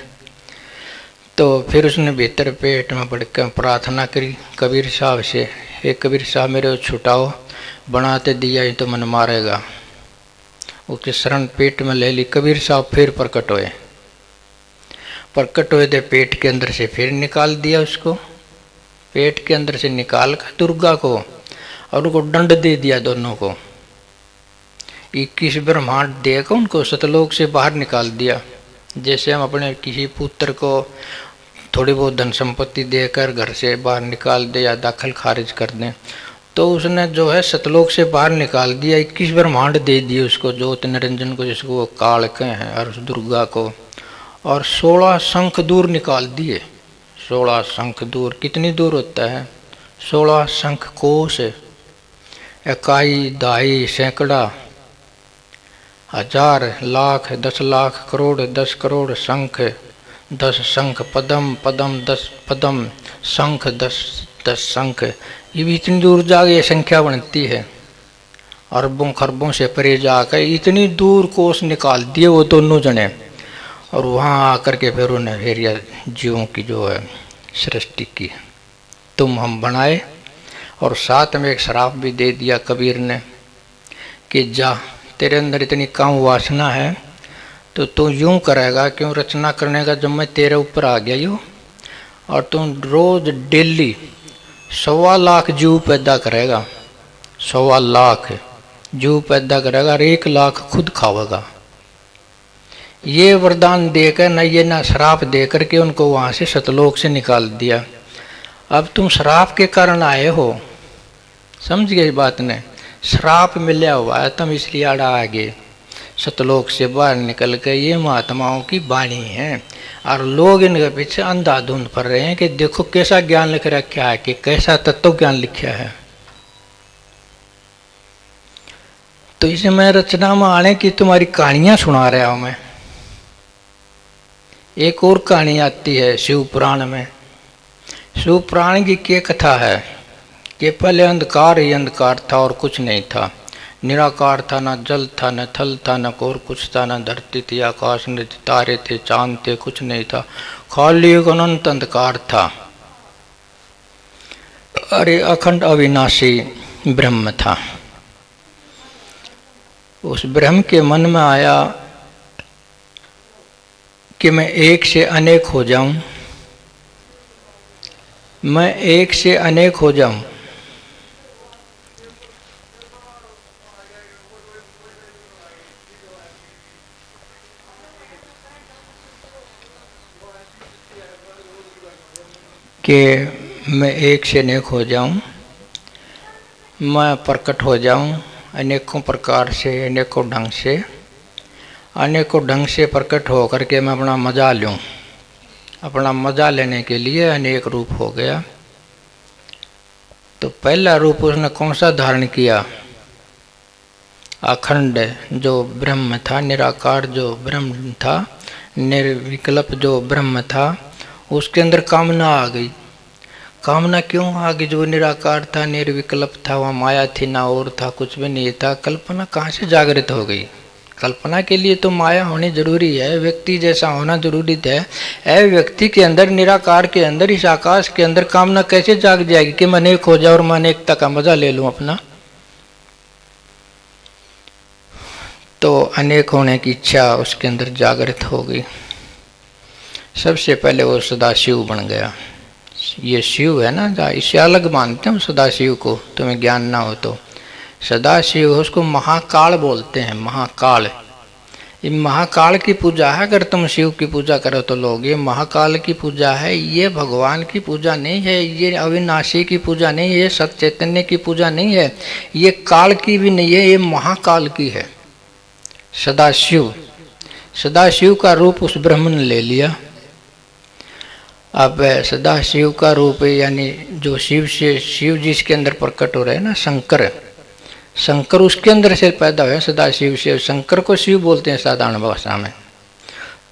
तो फिर उसने भीतर पेट में बढ़कर प्रार्थना करी कबीर साहब से, हे कबीर साहब मेरे को छुटाओ, बनाते दिया ही तो मन मारेगा। उसके शरण पेट में ले ली। कबीर साहब फिर प्रकट हुए, प्रकट हुए थे पेट के अंदर से, फिर निकाल दिया उसको पेट के अंदर से निकाल कर दुर्गा को और उनको दंड दे दिया दोनों को। 21 ब्रह्मांड देकर उनको सतलोक से बाहर निकाल दिया। जैसे हम अपने किसी पुत्र को थोड़ी बहुत धन संपत्ति देकर घर से बाहर निकाल दे या दाखिल खारिज कर दें, तो उसने जो है सतलोक से बाहर निकाल दिया। 21 ब्रह्मांड दे दिए उसको, ज्योत निरंजन को, जिसको वो काल कहे हैं, और उस दुर्गा को। और 16 शंख दूर निकाल दिए। 16 शंख दूर कितनी दूर होता है? 16 शंख कोश, इकाई, दहाई, सैकड़ा, हजार, लाख, 10 लाख, करोड़, 10 करोड़ शंख, 10 शंख, पदम, पदम 10 पदम, शंख 10 शंख। ये भी इतनी दूर जाके ये संख्या बनती है। अरबों खरबों से परे जाकर इतनी दूर कोस निकाल दिए वो दोनों जने। और वहाँ आकर के फिर उन्हें फिर यह जीवों की जो है सृष्टि की, तुम हम बनाए। और साथ में एक श्राप भी दे दिया कबीर ने कि जा, तेरे अंदर इतनी काम वासना है तो तू यूं करेगा, क्यों रचना करने का जब मैं तेरे ऊपर आ गया यूँ, और तुम रोज डेली 1.25 लाख जीव पैदा करेगा। 1.25 लाख जीव पैदा करेगा और 1 लाख खुद खावेगा। ये वरदान देकर न ये ना श्राप देकर के उनको वहाँ से सतलोक से निकाल दिया। अब तुम श्राप के कारण आए हो, समझ गए इस बात ने? श्राप मिला हुआ है, तुम इसलिए आड़ा आ गए। सतलोक से बाहर निकल के ये महात्माओं की वाणी है, और लोग इनके पीछे अंधाधुंध पड़ रहे हैं कि देखो कैसा ज्ञान लिख रखा है, कि कैसा तत्व ज्ञान लिखा है। तो इसे मैं रचना में आने की तुम्हारी कहानियां सुना रहा हूं मैं। एक और कहानी आती है शिव पुराण में। शिव पुराण की क्या कथा है कि पहले अंधकार ही अंधकार था और कुछ नहीं था। निराकार था, न जल था, न थल था, न और कुछ था, न धरती थी, आकाश न तारे थे, चांद थे, कुछ नहीं था, खाली एक अनंत अंधकार था। अरे अखंड अविनाशी ब्रह्म था। उस ब्रह्म के मन में आया कि मैं एक से अनेक हो जाऊं, मैं एक से अनेक हो जाऊं। कि मैं एक से अनेक हो जाऊं, मैं प्रकट हो जाऊं अनेकों प्रकार से, अनेकों ढंग से, अनेकों ढंग से प्रकट हो करके मैं अपना मजा लूं। अपना मजा लेने के लिए अनेक रूप हो गया। तो पहला रूप उसने कौन सा धारण किया? अखंड जो ब्रह्म था, निराकार जो ब्रह्म था, निर्विकल्प जो ब्रह्म था, उसके अंदर कामना आ गई। कामना क्यों आ गई? जो निराकार था, निर्विकल्प था, वहाँ माया थी, ना और था, कुछ भी नहीं था। कल्पना कहाँ से जागृत हो गई? कल्पना के लिए तो माया होनी जरूरी है, व्यक्ति जैसा होना जरूरी है। ऐ व्यक्ति के अंदर, निराकार के अंदर, इस आकाश के अंदर कामना कैसे जाग जाएगी कि मैं अनेक हो जाऊं और मैं अनेकता का मजा ले लूं अपना? तो अनेक होने की इच्छा उसके अंदर जागृत हो गई। सबसे पहले वो सदाशिव बन गया। ये शिव है ना, इससे अलग मानते हैं सदाशिव को, तुम्हें ज्ञान ना हो तो। सदाशिव उसको महाकाल बोलते हैं, महाकाल। ये महाकाल की पूजा है। अगर तुम शिव की पूजा करो तो लोग, ये महाकाल की पूजा है, ये भगवान की पूजा नहीं है, ये अविनाशी की पूजा नहीं है, ये सत चैतन्य की पूजा नहीं है, ये काल की भी नहीं है, ये महाकाल की है। सदाशिव, सदाशिव का रूप उस ब्रह्म ने ले लिया। अब सदाशिव का रूप यानी जो शिव से, शिव जिसके अंदर प्रकट हो रहे हैं ना, शंकर, शंकर उसके अंदर से पैदा हुए सदाशिव से। शंकर को शिव बोलते हैं साधारण भाषा में।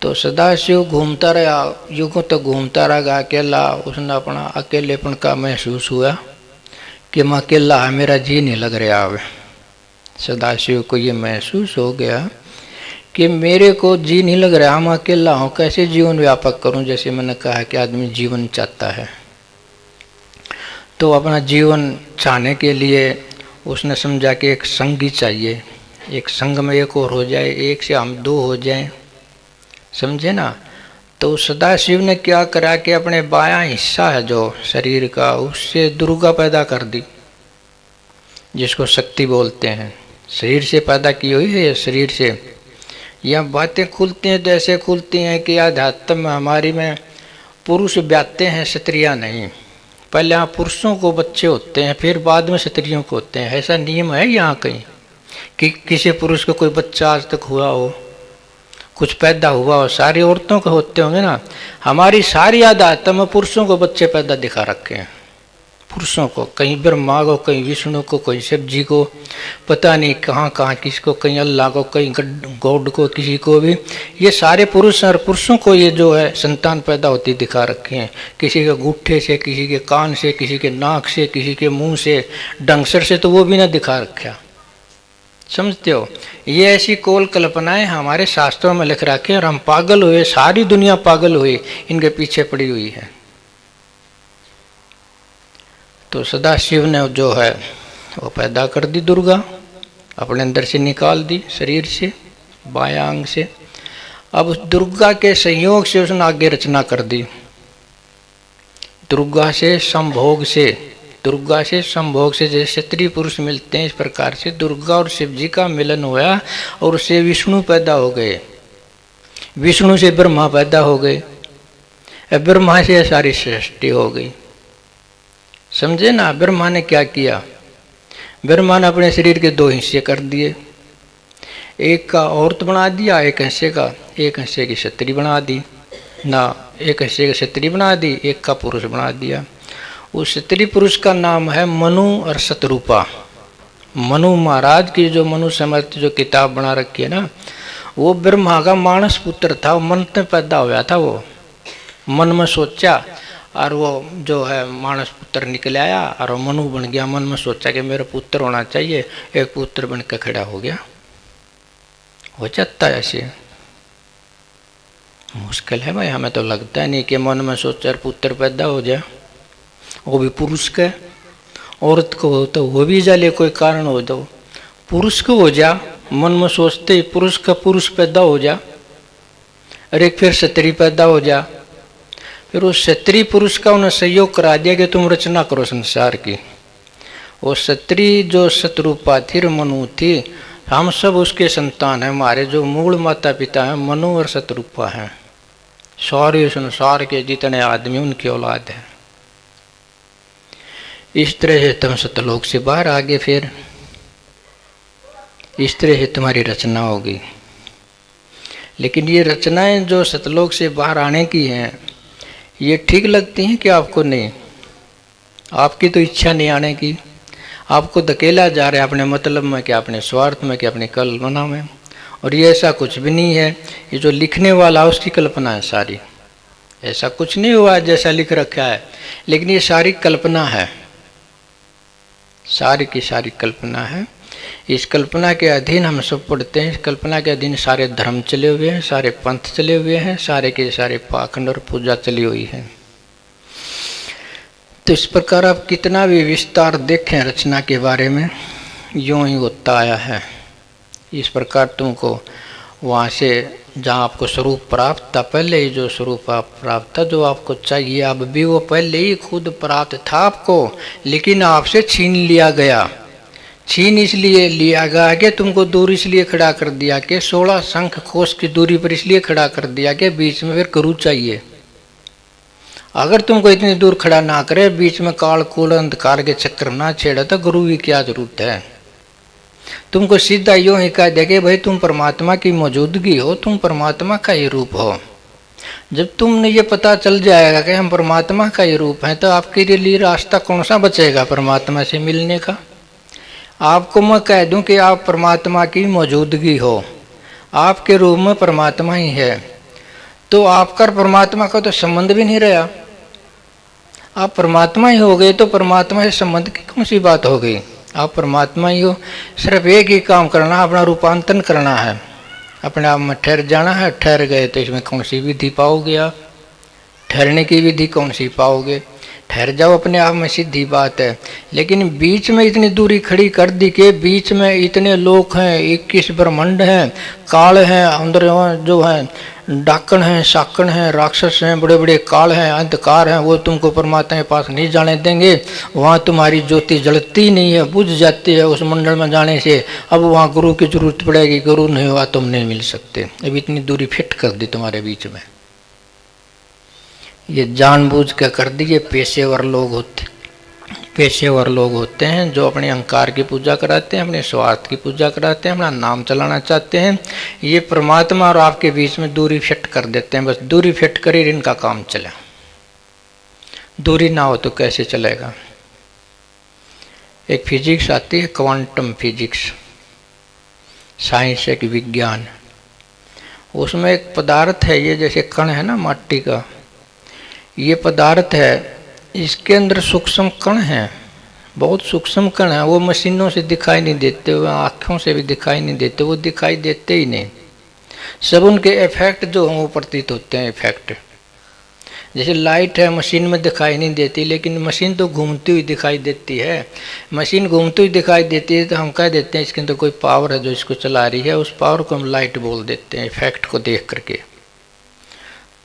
तो सदाशिव घूमता रहा, युगों तक घूमता रहा अकेला। उसने अपना अकेलेपन का महसूस हुआ कि मैं अकेला है, मेरा जी नहीं लग रहा। अब सदाशिव को ये महसूस हो गया कि मेरे को जी नहीं लग रहा, मैं अकेला हूँ, कैसे जीवन व्यापक करूँ? जैसे मैंने कहा कि आदमी जीवन चाहता है, तो अपना जीवन चाहने के लिए उसने समझा कि एक संगी चाहिए, एक संग में एक और हो जाए, एक से हम दो हो जाएं, समझे ना? तो सदाशिव ने क्या करा कि अपने बायां हिस्सा है जो शरीर का, उससे दुर्गा पैदा कर दी, जिसको शक्ति बोलते हैं। शरीर से पैदा की हुई है, शरीर से यह बातें खुलती हैं तो ऐसे खुलती हैं कि आध्यात्म में हमारी में पुरुष ब्याते हैं, स्त्रियां नहीं। पहले यहाँ पुरुषों को बच्चे होते हैं, फिर बाद में स्त्रियों को होते हैं। ऐसा नियम है यहाँ कहीं कि किसी पुरुष को कोई बच्चा आज तक हुआ हो, कुछ पैदा हुआ हो? सारी औरतों को होते होंगे ना। हमारी सारी आध्यात्म में पुरुषों को बच्चे पैदा दिखा रखे हैं, पुरुषों को, कहीं ब्रह्मा को, कहीं विष्णु को, कहीं शिव जी को, पता नहीं कहाँ कहाँ किसको, कहीं अल्लाह को, कहीं गॉड को, किसी को भी। ये सारे पुरुष और पुरुषों को ये जो है संतान पैदा होती दिखा रखे हैं। किसी के गुट्ठे से, किसी के कान से, किसी के नाक से, किसी के मुंह से, डंगसर से तो वो भी ना दिखा रखा। समझते हो? ये ऐसी कोल कल्पनाएं हमारे शास्त्रों में लिख रखे हैं और हम पागल हुए, सारी दुनिया पागल हुई, इनके पीछे पड़ी हुई है। तो सदाशिव ने जो है वो पैदा कर दी दुर्गा, अपने अंदर से निकाल दी, शरीर से, बायां अंग से। अब उस दुर्गा के संयोग से उसने आगे रचना कर दी। दुर्गा से संभोग से, दुर्गा से संभोग से जैसे स्त्री पुरुष मिलते हैं, इस प्रकार से दुर्गा और शिव जी का मिलन हुआ और उससे विष्णु पैदा हो गए, विष्णु से ब्रह्मा पैदा हो गए, ब्रह्मा से सारी सृष्टि हो गई। समझे ना? ब्रह्मा ने क्या किया? ब्रह्मा ने अपने शरीर के दो हिस्से कर दिए, एक का औरत बना दिया, एक हिस्से की स्त्री बना दी ना, एक हिस्से की स्त्री बना दी, एक का पुरुष बना दिया। उस स्त्री पुरुष का नाम है मनु और शतरूपा। मनु महाराज की जो मनु समर्थ जो किताब बना रखी है ना, वो ब्रह्मा का मानस पुत्र था, मन में पैदा हुआ था। वो मन में सोचा और वो जो है मानस पुत्र निकल आया और वो मनु बन गया। मन में सोचा कि मेरा पुत्र होना चाहिए, एक पुत्र बन के खड़ा हो गया। हो जाता है ऐसे? मुश्किल है भाई, हमें तो लगता है नहीं कि मन में सोचा और पुत्र पैदा हो जाए, वो भी पुरुष का। औरत को हो तो वो भी जाले, कोई कारण हो जाओ, पुरुष को हो जा, मन में सोचते ही पुरुष का पुरुष पैदा हो जा, और एक फिर स्त्री पैदा हो जा। फिर उस स्त्री पुरुष का उन्हें सहयोग करा दिया कि तुम रचना करो संसार की। वो स्त्री जो शतरूपा थी, मनु थी, हम सब उसके संतान हैं। हमारे जो मूल माता पिता हैं मनु और शतरूपा हैं। सारे संसार के जितने आदमी उनकी औलाद है। इस तरह से तुम सतलोक से बाहर आ गए। फिर इस तरह से तुम्हारी रचना होगी। लेकिन ये रचनाएं जो सतलोक से बाहर आने की हैं, ये ठीक लगती हैं कि आपको नहीं? आपकी तो इच्छा नहीं आने की, आपको धकेला जा रहा है अपने मतलब में, कि अपने स्वार्थ में, कि अपनी कल्पना में। और ये ऐसा कुछ भी नहीं है। ये जो लिखने वाला उसकी कल्पना है सारी। ऐसा कुछ नहीं हुआ जैसा लिख रखा है, लेकिन ये सारी कल्पना है, सारी की सारी कल्पना है। इस कल्पना के अधीन हम सब पढ़ते हैं। इस कल्पना के अधीन सारे धर्म चले हुए हैं, सारे पंथ चले हुए हैं, सारे के सारे पाखंड और पूजा चली हुई है। तो इस प्रकार आप कितना भी विस्तार देखें रचना के बारे में, यूं ही होता आया है। इस प्रकार तुमको वहाँ से जहाँ आपको स्वरूप प्राप्त था, पहले ही जो स्वरूप आप प्राप्त था, जो आपको चाहिए, अब भी वो पहले ही खुद प्राप्त था आपको, लेकिन आपसे छीन लिया गया। छीन इसलिए लिया गया कि तुमको दूर इसलिए खड़ा कर दिया कि 16 शंख कोस की दूरी पर इसलिए खड़ा कर दिया कि बीच में फिर गुरु चाहिए। अगर तुमको इतनी दूर खड़ा ना करे, बीच में काल कूल अंधकार के चक्कर ना छेड़ा, तो गुरु की क्या जरूरत है? तुमको सीधा यूं ही कह दे कि भाई तुम परमात्मा की मौजूदगी हो, तुम परमात्मा का ही रूप हो। जब तुमने ये पता चल जाएगा कि हम परमात्मा का ही रूप हैं, तो आपके लिए रास्ता कौन सा बचेगा परमात्मा से मिलने का? आपको मैं कह दूं कि आप परमात्मा की मौजूदगी हो, आपके रूप में परमात्मा ही है, तो आपका परमात्मा का तो संबंध भी नहीं रहा। आप परमात्मा ही हो गए तो परमात्मा से संबंध की कौन सी बात हो गई? आप परमात्मा ही हो। सिर्फ एक ही काम करना, अपना रूपांतरण करना है, अपने आप में ठहर जाना है। ठहर गए तो इसमें कौन सी विधि पाओगे? आप ठहरने की विधि कौन सी पाओगे? ठहर जाओ, अपने आप में सीधी बात है। लेकिन बीच में इतनी दूरी खड़ी कर दी कि बीच में इतने लोग हैं, 21 ब्रह्मांड हैं, काल हैं, अंदर जो हैं डाकण हैं, शाकण हैं, राक्षस हैं, बड़े बड़े काल हैं, अंधकार हैं, वो तुमको परमात्मा के पास नहीं जाने देंगे। वहाँ तुम्हारी ज्योति जलती नहीं है, बुझ जाती है उस मंडल में जाने से। अब वहाँ गुरु की जरूरत पड़ेगी, गुरु नहीं हुआ तुम नहीं मिल सकते। अब इतनी दूरी फिट कर दी तुम्हारे बीच में, ये जानबूझ के कर दी। ये पेशेवर लोग होते हैं जो अपने अहंकार की पूजा कराते हैं, अपने स्वार्थ की पूजा कराते हैं, अपना नाम चलाना चाहते हैं। ये परमात्मा और आपके बीच में दूरी फिट कर देते हैं। बस दूरी फिट कर ही इनका काम चले, दूरी ना हो तो कैसे चलेगा। एक फिजिक्स आती है, क्वांटम फिजिक्स, साइंस एक विज्ञान। उसमें एक पदार्थ है, ये जैसे कण है ना माटी का, ये पदार्थ है, इसके अंदर सूक्ष्म कण हैं, बहुत सूक्ष्म कण हैं। वो मशीनों से दिखाई नहीं देते, वो आँखों से भी दिखाई नहीं देते, वो दिखाई देते ही नहीं। सब उनके इफेक्ट जो हैं वो प्रतीत होते हैं। इफेक्ट जैसे लाइट है, मशीन में दिखाई नहीं देती, लेकिन मशीन तो घूमती हुई दिखाई देती है। मशीन घूमती हुई दिखाई देती है तो हम कह देते हैं इसके अंदर कोई पावर है जो इसको चला रही है। उस पावर को हम लाइट बोल देते हैं, इफेक्ट को देख करके।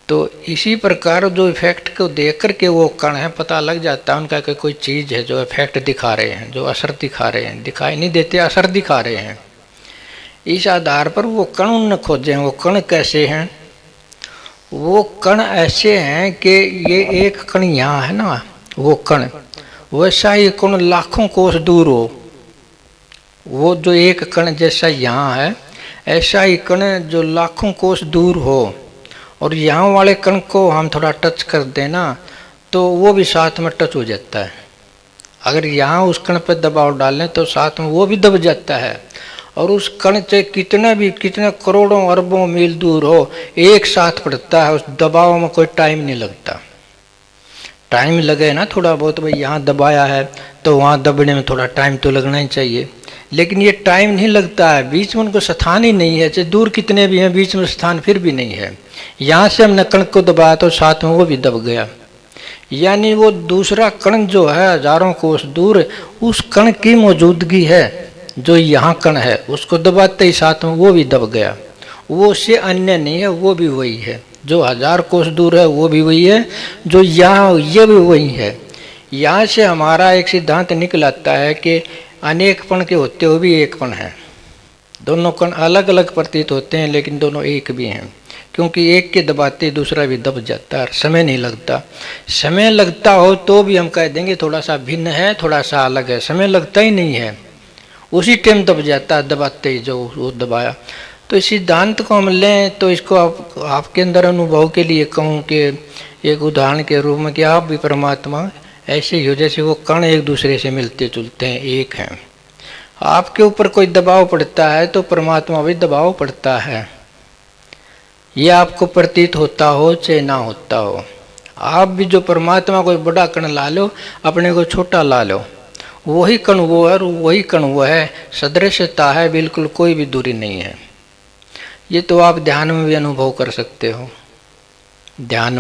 तो इसी प्रकार जो इफेक्ट को देख करके वो कण है, पता लग जाता है उनका कि कोई चीज़ है जो इफेक्ट दिखा रहे हैं, जो असर दिखा रहे हैं। दिखाई नहीं देते, असर दिखा रहे हैं। इस आधार पर वो कण उन्होंने खोजे हैं। वो कण कैसे हैं? वो कण ऐसे हैं कि ये एक कण यहाँ है ना, वो कण वैसा ही कण लाखों कोस दूर हो। वो जो एक कण जैसा यहाँ है, ऐसा ही कण जो लाखों कोस दूर हो। और यहाँ वाले कण को हम थोड़ा टच कर देना तो वो भी साथ में टच हो जाता है। अगर यहाँ उस कण पर दबाव डालें तो साथ में वो भी दब जाता है। और उस कण से कितने करोड़ों अरबों मील दूर हो, एक साथ पड़ता है। उस दबाव में कोई टाइम नहीं लगता। टाइम लगे ना थोड़ा बहुत, भाई यहाँ दबाया है तो वहाँ दबने में थोड़ा टाइम तो लगना ही चाहिए, लेकिन ये टाइम नहीं लगता है। बीच में उनको स्थान ही नहीं है, चाहे दूर कितने भी हैं, बीच में स्थान फिर भी नहीं है। यहाँ से हमने कण को दबाया तो साथ में वो भी दब गया। यानी वो दूसरा कण जो है हजारों कोस दूर, उस कण की मौजूदगी है जो यहाँ कण है, उसको दबाते ही साथ में वो भी दब गया। वो उससे अन्य नहीं है, वो भी वही है। जो 1000 कोस दूर है वो भी वही है, जो यहाँ ये भी वही है। यहाँ से हमारा एक सिद्धांत निकल आता है कि अनेकपण के होते हुए भी एकपण है। दोनों कण अलग अलग प्रतीत होते हैं लेकिन दोनों एक भी हैं, क्योंकि एक के दबाते दूसरा भी दब जाता है। समय नहीं लगता। समय लगता हो तो भी हम कह देंगे थोड़ा सा भिन्न है, थोड़ा सा अलग है। समय लगता ही नहीं है, उसी टाइम दब जाता है, दबाते ही जो वो दबाया। तो इस सिद्धांत को हम लें तो इसको आपके अंदर अनुभव के लिए कहूँ कि एक उदाहरण के रूप में कि आप भी परमात्मा ऐसे ही हो जैसे वो कण एक दूसरे से मिलते जुलते हैं, एक हैं। आपके ऊपर कोई दबाव पड़ता है तो परमात्मा भी दबाव पड़ता है। ये आपको प्रतीत होता हो चाहे ना होता हो। आप भी जो परमात्मा कोई बड़ा कण ला लो, अपने को छोटा ला लो, वही कण वो है और वही कण वो है। सदृशता है, बिल्कुल कोई भी दूरी नहीं है। ये तो आप ध्यान में भी अनुभव कर सकते हो। ध्यान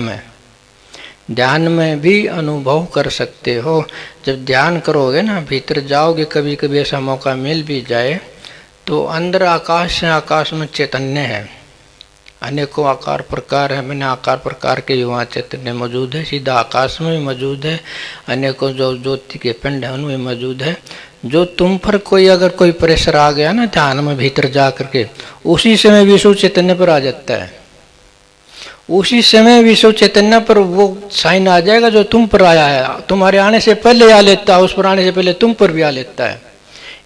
में भी अनुभव कर सकते हो। जब ध्यान करोगे ना, भीतर जाओगे, कभी कभी ऐसा मौका मिल भी जाए तो अंदर आकाश है, आकाश में चैतन्य है, अनेकों आकार प्रकार है। मैंने आकार प्रकार के वहाँ चैतन्य मौजूद है, सीधा आकाश में भी मौजूद है, अनेकों जो ज्योति के पिंड हैं उनमें मौजूद है। जो तुम पर कोई अगर कोई प्रेशर आ गया ना ध्यान में भीतर जा करके, उसी समय विश्व चैतन्य पर आ जाता है। उसी समय विश्व चैतन्य पर वो साइन आ जाएगा जो तुम पर आया है। तुम्हारे आने से पहले आ लेता है, उस पर आने से पहले तुम पर भी आ लेता है।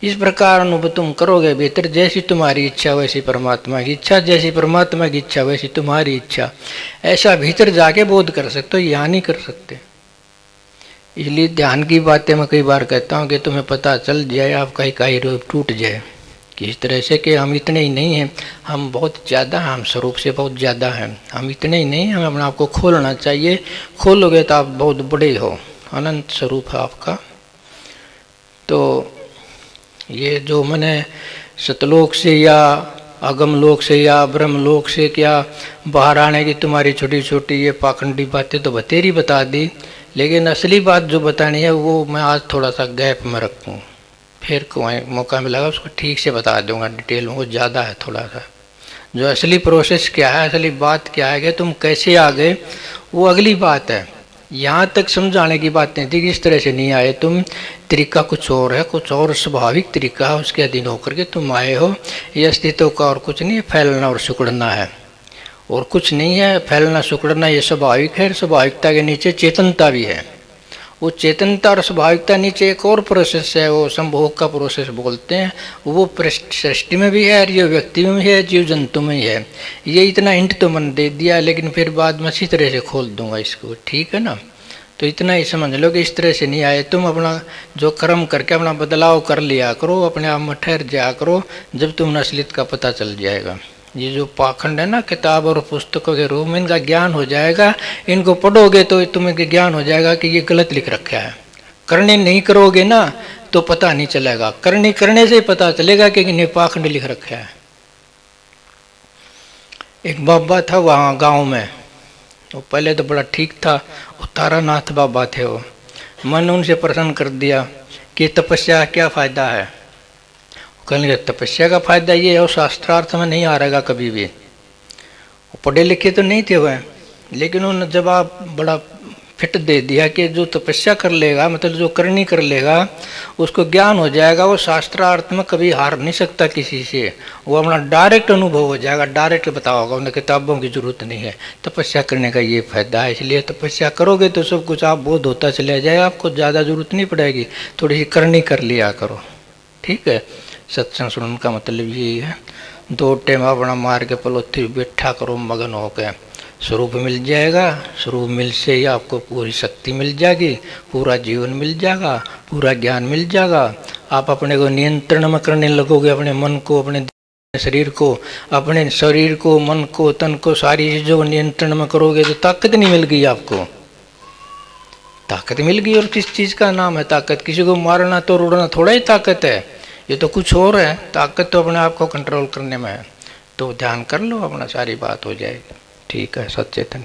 इस प्रकार अनुभव तुम करोगे भीतर, जैसी तुम्हारी इच्छा वैसी परमात्मा की इच्छा, जैसी परमात्मा की इच्छा वैसी तुम्हारी इच्छा। ऐसा भीतर जाके बोध कर सकते हो, यहाँ नहीं कर सकते। इसलिए ध्यान की बातें मैं कई बार कहता हूँ कि तुम्हें पता चल जाए, आपका इकाई रूप टूट जाए कि इस तरह से कि हम इतने ही नहीं हैं, हम बहुत ज़्यादा हैं, हम स्वरूप से बहुत ज़्यादा हैं। हम इतने ही नहीं, हमें अपने आप को खोलना चाहिए। खोलोगे तो आप बहुत बड़े हो, अनंत स्वरूप है आपका। तो ये जो मैंने सतलोक से या अगम लोक से या ब्रह्मलोक से क्या बाहर आने की तुम्हारी छोटी छोटी ये पाखंडी बातें तो बतेरी बता दी, लेकिन असली बात जो बतानी है वो मैं आज थोड़ा सा गैप में रखूँ, फिर कोई मौका मिलेगा उसको ठीक से बता दूंगा डिटेल में। वो ज़्यादा है थोड़ा सा, जो असली प्रोसेस क्या है, असली बात क्या है कि तुम कैसे आ गए, वो अगली बात है। यहाँ तक समझाने की बात नहीं थी कि इस तरह से नहीं आए तुम, तरीका कुछ और है, कुछ और स्वाभाविक तरीका है, उसके अधीन होकर के तुम आए हो। ये अस्तित्व का और कुछ नहीं है, फैलना और सिकुड़ना है, और कुछ नहीं है। फैलना सिकुड़ना ये स्वाभाविक है, स्वाभाविकता के नीचे चेतनता भी है। वो चेतनता और स्वाभाविकता नीचे एक और प्रोसेस है, वो संभोग का प्रोसेस बोलते हैं। वो सृष्टि में भी है और ये व्यक्ति में भी है, जीव जंतु में ही है। ये इतना हिंट तो मैंने दे दिया, लेकिन फिर बाद में अच्छी तरह से खोल दूंगा इसको, ठीक है ना। तो इतना ही समझ लो कि इस तरह से नहीं आए तुम। अपना जो कर्म करके अपना बदलाव कर लिया करो, अपने आप में ठहर जाया करो, जब तुम असलियत का पता चल जाएगा। ये जो पाखंड है ना, किताब और पुस्तकों के रूप में, इनका ज्ञान हो जाएगा। इनको पढ़ोगे तो तुम्हें ज्ञान हो जाएगा कि ये गलत लिख रखा है। करने नहीं करोगे ना तो पता नहीं चलेगा, करने से ही पता चलेगा कि ये पाखंड लिख रखा है। एक बाबा था वहाँ गांव में, वो पहले तो बड़ा ठीक था, वो तारानाथ बाबा थे। वो मन उनसे प्रश्न कर दिया कि तपस्या का क्या फायदा है। कहने लगे तपस्या का फायदा ये है, और शास्त्रार्थ में नहीं आ रहेगा कभी भी। पढ़े लिखे तो नहीं थे वह, लेकिन उन्होंने जवाब बड़ा फिट दे दिया कि जो तपस्या कर लेगा, मतलब जो करनी कर लेगा, उसको ज्ञान हो जाएगा। वो शास्त्रार्थ में कभी हार नहीं सकता किसी से, वो अपना डायरेक्ट अनुभव हो जाएगा, डायरेक्ट बताओ होगा, उन्हें किताबों की जरूरत नहीं है। तपस्या करने का ये फायदा है, इसलिए तपस्या करोगे तो सब कुछ आप बोध होता चला जाएगा, आपको ज़्यादा जरूरत नहीं पड़ेगी, थोड़ी सी करनी कर लिया करो, ठीक है। सत्संग सुनने का मतलब यही है। 2 टाइम अपना मार के पलोथी बैठा करो, मगन होकर स्वरूप मिल जाएगा। स्वरूप मिल से ही आपको पूरी शक्ति मिल जाएगी, पूरा जीवन मिल जाएगा, पूरा ज्ञान मिल जाएगा। आप अपने को नियंत्रण में करने लगोगे, अपने मन को, अपने शरीर को, अपने शरीर को, मन को, तन को, सारी चीज़ों को नियंत्रण में करोगे तो ताकत नहीं मिल गई आपको, ताकत मिल गई। और किस चीज़ का नाम है ताकत? किसी को मारना तो रोड़ना थोड़ा ही ताकत है, ये तो कुछ और है। ताकत तो अपने आप को कंट्रोल करने में है। तो ध्यान कर लो अपना, सारी बात हो जाएगी, ठीक है। सचेतन।